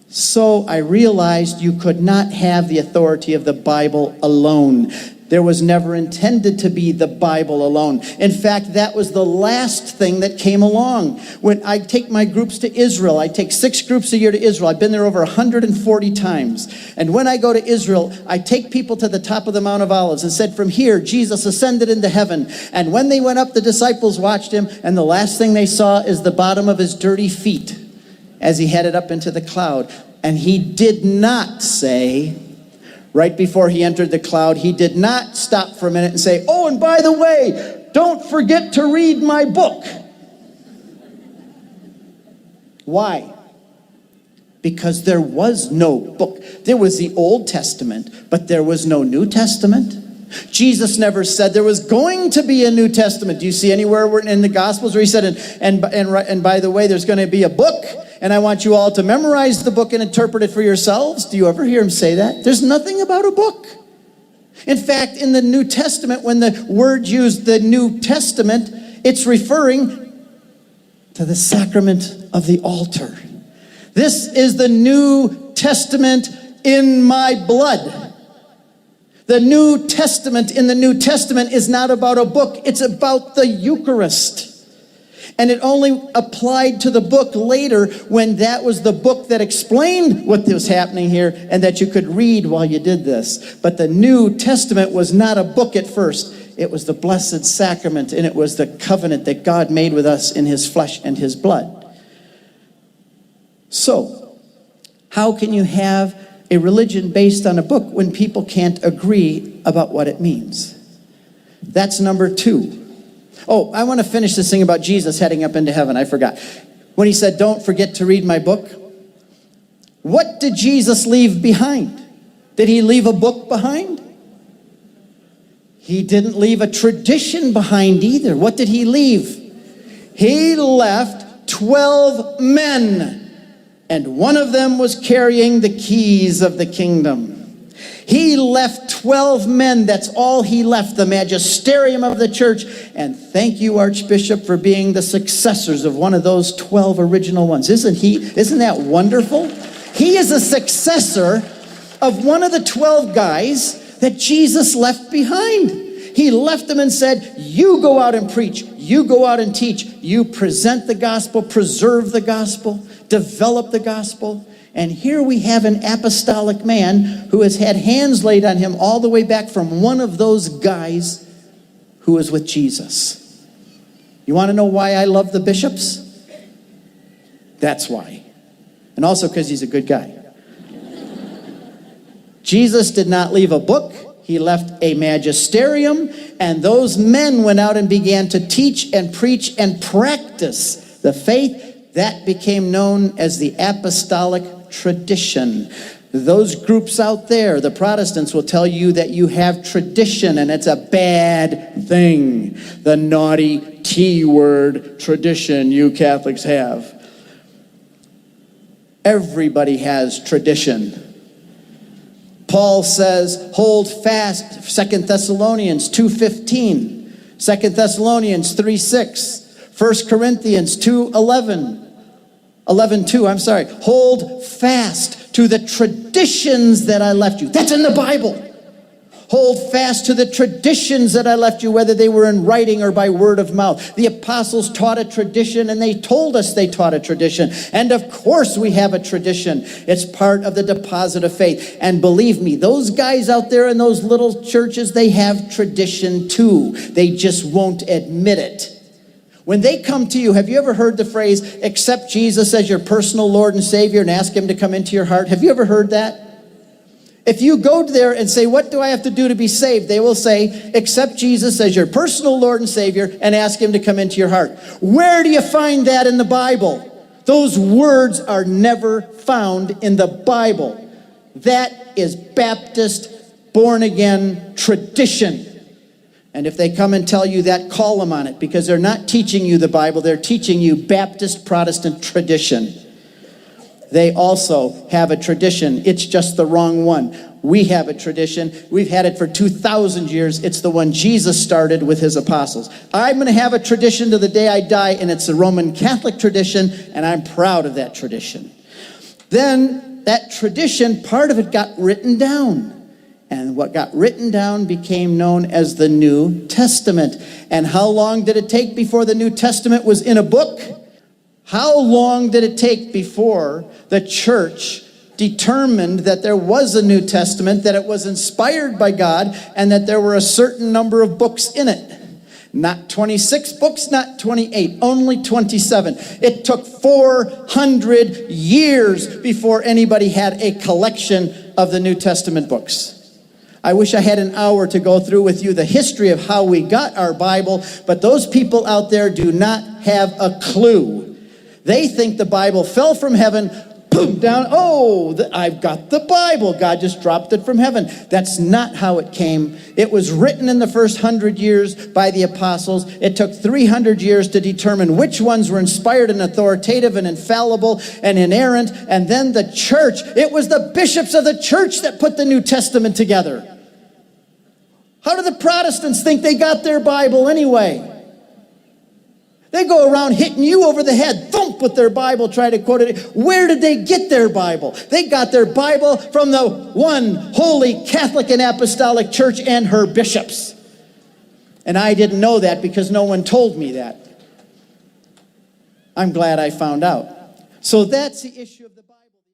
So I realized you could not have the authority of the Bible alone. There was never intended to be the Bible alone. In fact, that was the last thing that came along. When I take my groups to Israel, I take 6 groups a year to Israel. I've been there over 140 times. And when I go to Israel, I take people to the top of the Mount of Olives and said, from here, Jesus ascended into heaven. And when they went up, the disciples watched him, and the last thing they saw is the bottom of his dirty feet as he headed up into the cloud. And he did not say, right before he entered the cloud, he did not stop for a minute and say, oh, and by the way, don't forget to read my book. Why? Because there was no book. There was the Old Testament, but there was no New Testament. Jesus never said there was going to be a New Testament. Do you see anywhere in the Gospels where he said, and by the way, there's going to be a book, and I want you all to memorize the book and interpret it for yourselves? Do you ever hear him say that? There's nothing about a book. In fact, in the New Testament, when the word used the New Testament, it's referring to the sacrament of the altar. This is the New Testament in my blood. The New Testament in the New Testament is not about a book. It's about the Eucharist. And it only applied to the book later when that was the book that explained what was happening here and that you could read while you did this. But the New Testament was not a book at first. It was the blessed sacrament, and it was the covenant that God made with us in his flesh and his blood. So, how can you have a religion based on a book when people can't agree about what it means? That's number 2. Oh, I want to finish this thing about Jesus heading up into heaven. I forgot. When he said, don't forget to read my book. What did Jesus leave behind? Did he leave a book behind? He didn't leave a tradition behind either. What did he leave? He left 12 men. And one of them was carrying the keys of the kingdom. He left 12 men. That's all he left, the magisterium of the church. And thank you, Archbishop, for being the successors of one of those 12 original ones. Isn't that wonderful? He is a successor of one of the 12 guys that Jesus left behind. He left them and said, you go out and preach. You go out and teach. You present the gospel, preserve the gospel, develop the gospel. And here we have an apostolic man who has had hands laid on him all the way back from one of those guys who was with Jesus. You want to know why I love the bishops? That's why. And also because he's a good guy. Jesus did not leave a book. He left a magisterium, and those men went out and began to teach and preach and practice the faith that became known as the apostolic tradition. Those groups out there, the Protestants, will tell you that you have tradition and it's a bad thing. The naughty T word, tradition, you Catholics have. Everybody has tradition. Paul says, hold fast, 2 Thessalonians 2:15, 2 Thessalonians 3:6, 1 Corinthians 11:2, hold fast to the traditions that I left you. That's in the Bible. Hold fast to the traditions that I left you, whether they were in writing or by word of mouth. The apostles taught a tradition, and they told us they taught a tradition. And of course we have a tradition. It's part of the deposit of faith. And believe me, those guys out there in those little churches, they have tradition too. They just won't admit it. When they come to you, have you ever heard the phrase, accept Jesus as your personal Lord and Savior and ask him to come into your heart? Have you ever heard that? If you go there and say, what do I have to do to be saved? They will say, accept Jesus as your personal Lord and Savior and ask him to come into your heart. Where do you find that in the Bible? Those words are never found in the Bible. That is Baptist, born-again tradition. And if they come and tell you that, call them on it, because they're not teaching you the Bible. They're teaching you Baptist Protestant tradition. They also have a tradition. It's just the wrong one. We have a tradition. We've had it for 2,000 years. It's the one Jesus started with his apostles. I'm going to have a tradition to the day I die, and it's the Roman Catholic tradition, and I'm proud of that tradition. Then that tradition, part of it got written down. And what got written down became known as the New Testament. And how long did it take before the New Testament was in a book? How long did it take before the church determined that there was a New Testament, that it was inspired by God, and that there were a certain number of books in it? Not 26 books, not 28, only 27. It took 400 years before anybody had a collection of the New Testament books. I wish I had an hour to go through with you the history of how we got our Bible, but those people out there do not have a clue. They think the Bible fell from heaven, boom, down, I've got the Bible. God just dropped it from heaven. That's not how it came. It was written in the first 100 years by the apostles. It took 300 years to determine which ones were inspired and authoritative and infallible and inerrant. And then the church, it was the bishops of the church that put the New Testament together. How do the Protestants think they got their Bible anyway? They go around hitting you over the head, thump with their Bible, try to quote it. Where did they get their Bible? They got their Bible from the one holy Catholic and Apostolic Church and her bishops. And I didn't know that because no one told me that. I'm glad I found out. So that's the issue of the Bible.